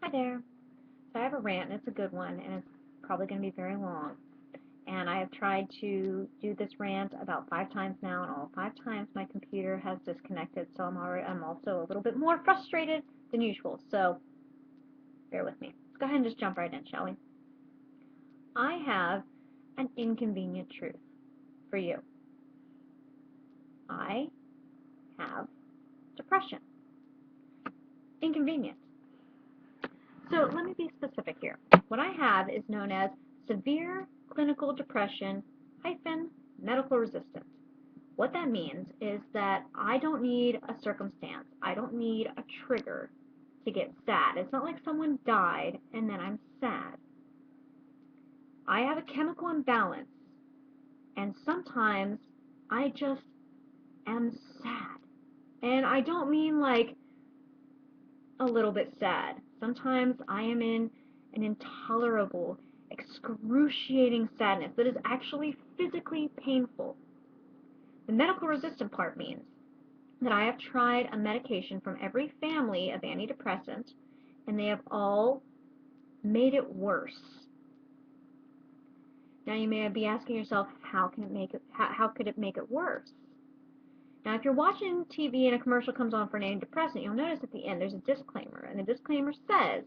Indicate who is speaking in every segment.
Speaker 1: Hi there. So I have a rant, and it's a good one, and it's probably going to be very long. And I have tried to do this rant about 5 times now, and all 5 times my computer has disconnected, so I'm also a little bit more frustrated than usual. So bear with me. Let's go ahead and just jump right in, shall we? I have an inconvenient truth for you. I have depression. Inconvenient. So let me be specific here. What I have is known as severe clinical depression hyphen medical resistant. What that means is that I don't need a circumstance. I don't need a trigger to get sad. It's not like someone died and then I'm sad. I have a chemical imbalance, and sometimes I just am sad. And I don't mean like a little bit sad. Sometimes I am in an intolerable, excruciating sadness that is actually physically painful. The medical resistant part means that I have tried a medication from every family of antidepressant, and they have all made it worse. Now you may be asking yourself, how could it make it worse? Now, if you're watching TV and a commercial comes on for an antidepressant, you'll notice at the end there's a disclaimer, and the disclaimer says,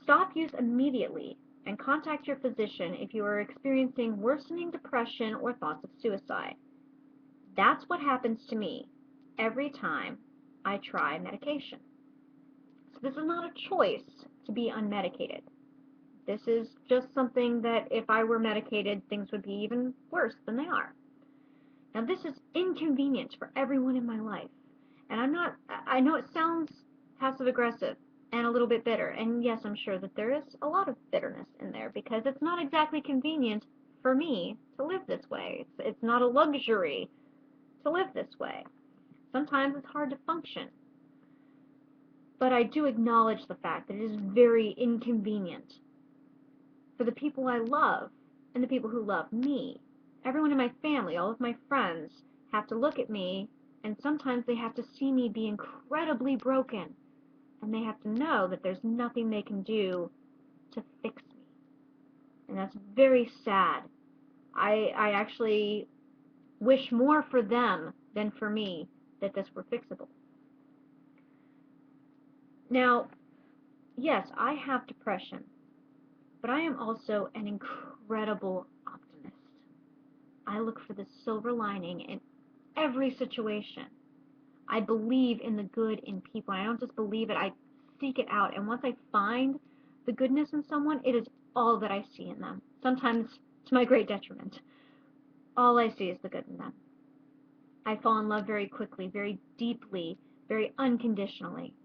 Speaker 1: stop use immediately and contact your physician if you are experiencing worsening depression or thoughts of suicide. That's what happens to me every time I try medication. So this is not a choice to be unmedicated. This is just something that if I were medicated, things would be even worse than they are. Now, this is inconvenient for everyone in my life. And I know it sounds passive aggressive and a little bit bitter. And yes, I'm sure that there is a lot of bitterness in there because it's not exactly convenient for me to live this way. It's not a luxury to live this way. Sometimes it's hard to function. But I do acknowledge the fact that it is very inconvenient for the people I love and the people who love me. Everyone in my family, all of my friends, have to look at me, and sometimes they have to see me be incredibly broken, and they have to know that there's nothing they can do to fix me. And that's very sad. I actually wish more for them than for me that this were fixable. Now, yes, I have depression, but I am also an incredible optimist. I look for the silver lining in every situation. I believe in the good in people. I don't just believe it, I seek it out. And once I find the goodness in someone, it is all that I see in them. Sometimes to my great detriment. All I see is the good in them. I fall in love very quickly, very deeply, very unconditionally.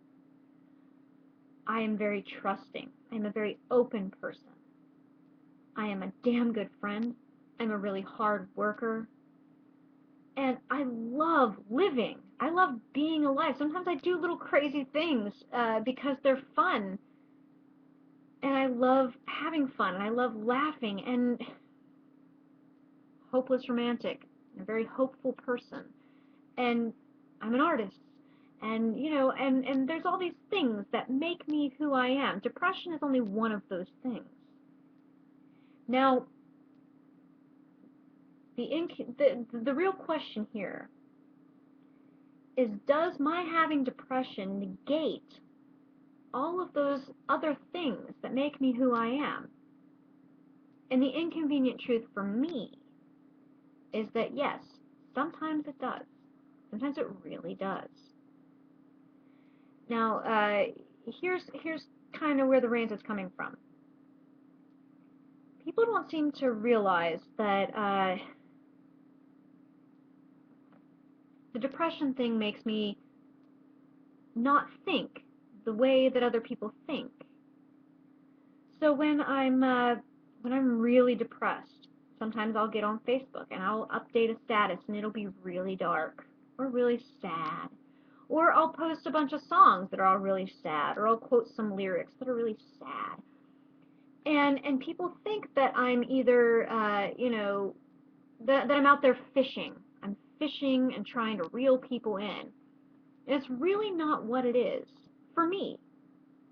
Speaker 1: I am very trusting. I am a very open person. I am a damn good friend. I'm a really hard worker. And I love living. I love being alive. Sometimes I do little crazy things because they're fun. And I love having fun. And I love laughing. And hopeless romantic. I'm a very hopeful person. And I'm an artist. And, and there's all these things that make me who I am. Depression is only one of those things. Now, the real question here is, does my having depression negate all of those other things that make me who I am? And the inconvenient truth for me is that yes, sometimes it does. Sometimes it really does. Now, here's kind of where the rant is coming from. People don't seem to realize that the depression thing makes me not think the way that other people think. So when I'm really depressed, sometimes I'll get on Facebook and I'll update a status and it'll be really dark or really sad. Or I'll post a bunch of songs that are all really sad, or I'll quote some lyrics that are really sad. And people think that I'm either that I'm out there fishing. I'm fishing and trying to reel people in. And it's really not what it is for me.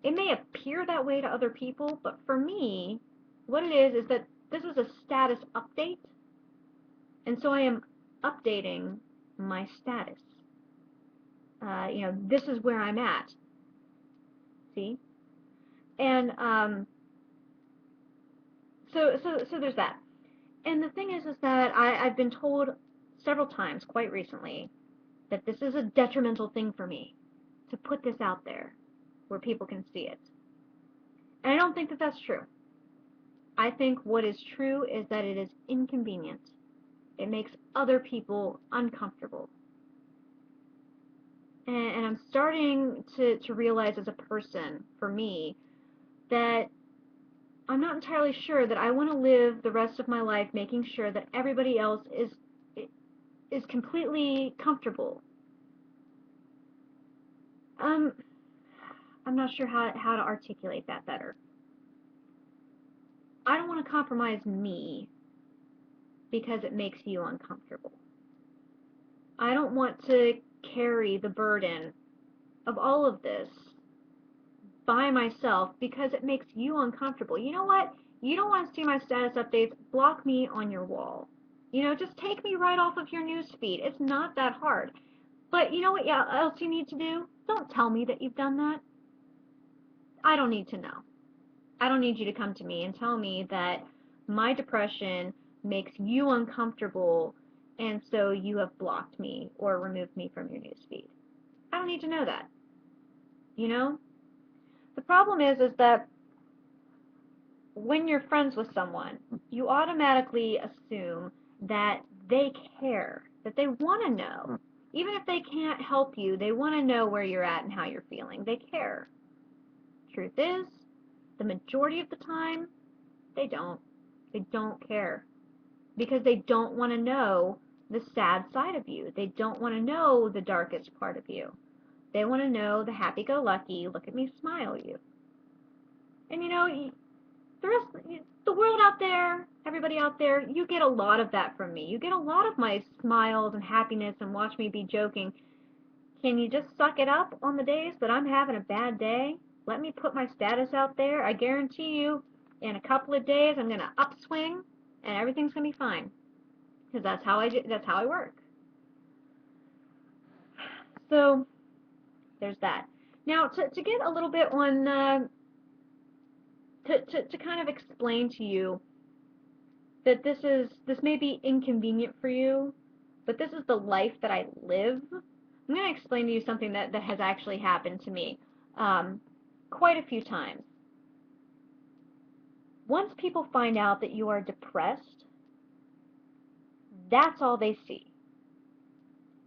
Speaker 1: It may appear that way to other people, but for me, what it is that this is a status update, and so I am updating my status. This is where I'm at. See? And so there's that. And the thing is that I've been told several times, quite recently, that this is a detrimental thing for me to put this out there where people can see it. And I don't think that that's true. I think what is true is that it is inconvenient. It makes other people uncomfortable. And I'm starting to realize as a person, for me, that I'm not entirely sure that I want to live the rest of my life making sure that everybody else is completely comfortable. I'm not sure how to articulate that better. I don't want to compromise me because it makes you uncomfortable. I don't want to carry the burden of all of this by myself because it makes you uncomfortable. You know what? You don't want to see my status updates, block me on your wall. Just take me right off of your news feed. It's not that hard. But you know what else you need to do? Don't tell me that you've done that. I don't need to know. I don't need you to come to me and tell me that my depression makes you uncomfortable and so you have blocked me or removed me from your newsfeed. I don't need to know that. The problem is that when you're friends with someone, you automatically assume that they care, that they want to know. Even if they can't help you, they want to know where you're at and how you're feeling. They care. Truth is, the majority of the time, they don't. They don't care. Because they don't want to know the sad side of you. They don't want to know the darkest part of you. They want to know the happy-go-lucky, look at me smile you. And the world out there, everybody out there, you get a lot of that from me. You get a lot of my smiles and happiness and watch me be joking. Can you just suck it up on the days that I'm having a bad day? Let me put my status out there. I guarantee you, in a couple of days, I'm going to upswing, and everything's going to be fine. Because that's how I work. So, there's that. Now, to get a little bit on, to kind of explain to you that this may be inconvenient for you, but this is the life that I live. I'm going to explain to you something that has actually happened to me quite a few times. Once people find out that you are depressed, that's all they see.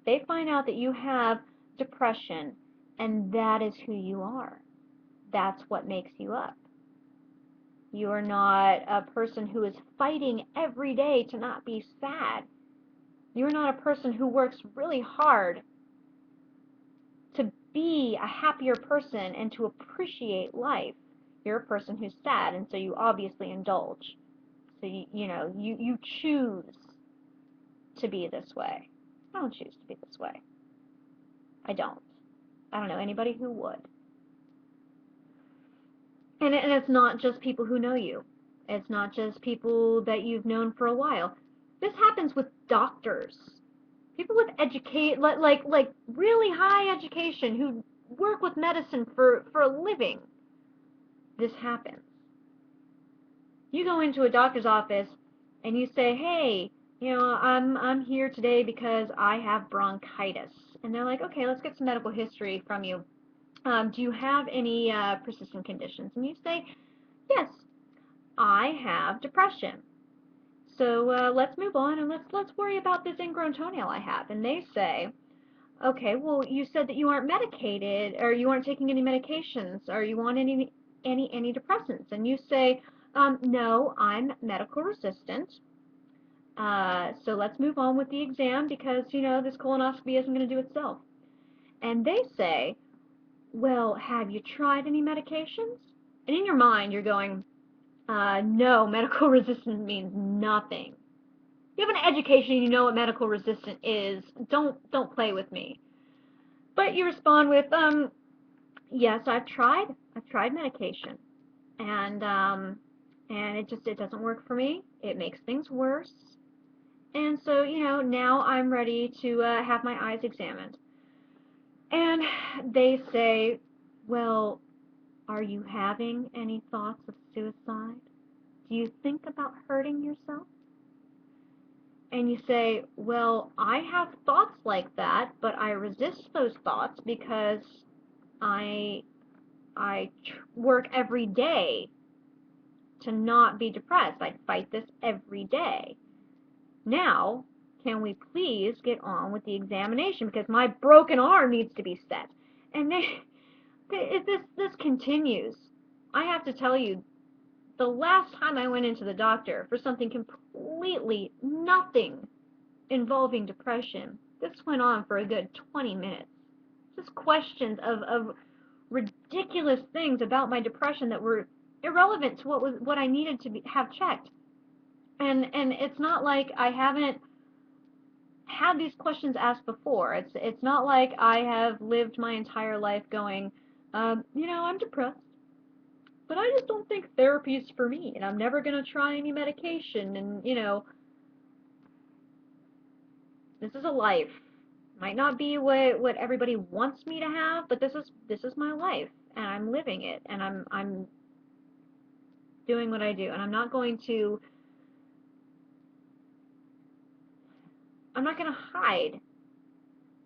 Speaker 1: They find out that you have depression, and that is who you are. That's what makes you up. You are not a person who is fighting every day to not be sad. You're not a person who works really hard to be a happier person and to appreciate life. You're a person who's sad, and so you obviously indulge. So you choose to be this way. I don't choose to be this way. I don't know anybody who would. And it's not just people who know you. It's not just people that you've known for a while. This happens with doctors. People with like really high education who work with medicine for a living. This happens. You go into a doctor's office and you say, "Hey, I'm here today because I have bronchitis." And they're like, "Okay, let's get some medical history from you. Do you have any persistent conditions?" And you say, "Yes, I have depression. So let's move on and let's worry about this ingrown toenail I have." And they say, "Okay, well, you said that you aren't medicated, or you aren't taking any medications, or you want any antidepressants." And you say, "No, I'm medical resistant. So let's move on with the exam because this colonoscopy isn't going to do itself." And they say, "Well, have you tried any medications?" And in your mind, you're going, "No, medical resistant means nothing. You have an education, you know what medical resistant is. Don't play with me." But you respond with, Yes, I've tried medication, and it doesn't work for me. It makes things worse. And so, now I'm ready to have my eyes examined. And they say, well, are you having any thoughts of suicide? Do you think about hurting yourself? And you say, well, I have thoughts like that, but I resist those thoughts because I work every day to not be depressed. I fight this every day. Now, can we please get on with the examination because my broken arm needs to be set? And this continues. I have to tell you, the last time I went into the doctor for something completely nothing involving depression, this went on for a good 20 minutes. Just questions of ridiculous things about my depression that were irrelevant to what I needed to have checked. And it's not like I haven't had these questions asked before. It's not like I have lived my entire life going, I'm depressed, but I just don't think therapy is for me, and I'm never gonna try any medication, and this is a life. Might not be what everybody wants me to have, but this is my life, and I'm living it, and I'm doing what I do, and I'm not going to hide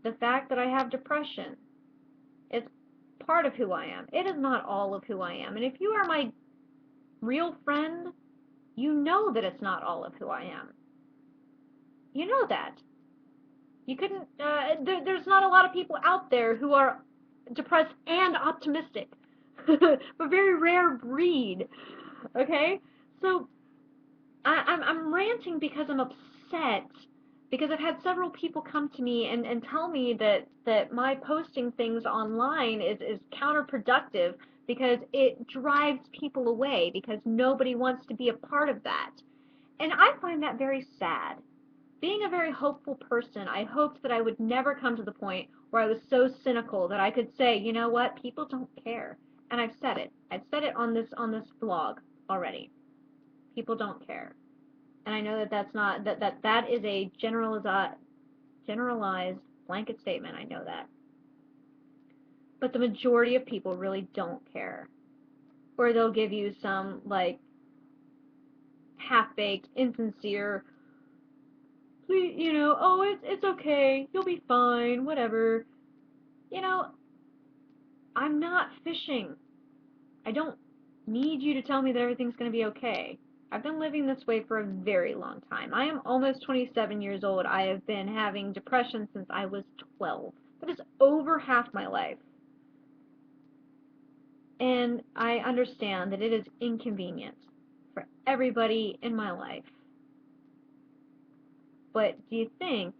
Speaker 1: the fact that I have depression. It's part of who I am. It is not all of who I am. And if you are my real friend, you know that it's not all of who I am. You know that. You couldn't, there's not a lot of people out there who are depressed and optimistic. A very rare breed. Okay? So, I'm ranting because I'm upset because I've had several people come to me and tell me that my posting things online is counterproductive because it drives people away because nobody wants to be a part of that. And I find that very sad. Being a very hopeful person, I hoped that I would never come to the point where I was so cynical that I could say, you know what, people don't care. And I've said it. I've said it on this blog already. People don't care. And I know that's not that is a generalized blanket statement. I know that. But the majority of people really don't care. Or they'll give you some like half-baked, insincere, please, oh, it's okay, you'll be fine, whatever. You know, I'm not fishing. I don't need you to tell me that everything's going to be okay. I've been living this way for a very long time. I am almost 27 years old. I have been having depression since I was 12. That is over half my life. And I understand that it is inconvenient for everybody in my life. But do you think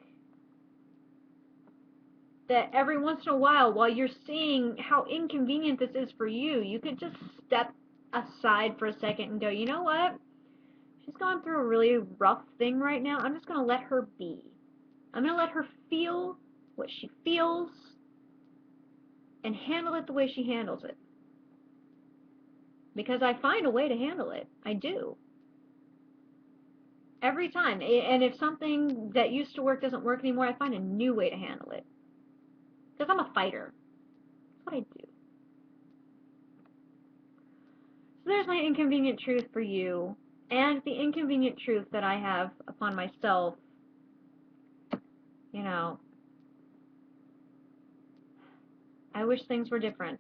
Speaker 1: that every once in a while you're seeing how inconvenient this is for you, you could just step aside for a second and go, you know what? She's gone through a really rough thing right now. I'm just going to let her be. I'm going to let her feel what she feels and handle it the way she handles it. Because I find a way to handle it. I do. Every time. And if something that used to work doesn't work anymore, I find a new way to handle it. Because I'm a fighter. That's what I do. So there's my inconvenient truth for you. And the inconvenient truth that I have upon myself. I wish things were different.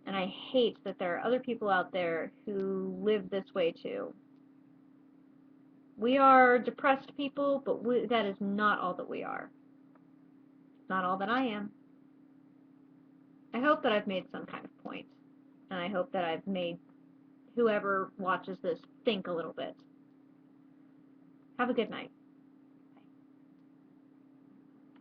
Speaker 1: And I hate that there are other people out there who live this way too. We are depressed people, but that is not all that we are. Not all that I am. I hope that I've made some kind of point. And I hope that I've made whoever watches this think a little bit. Have a good night.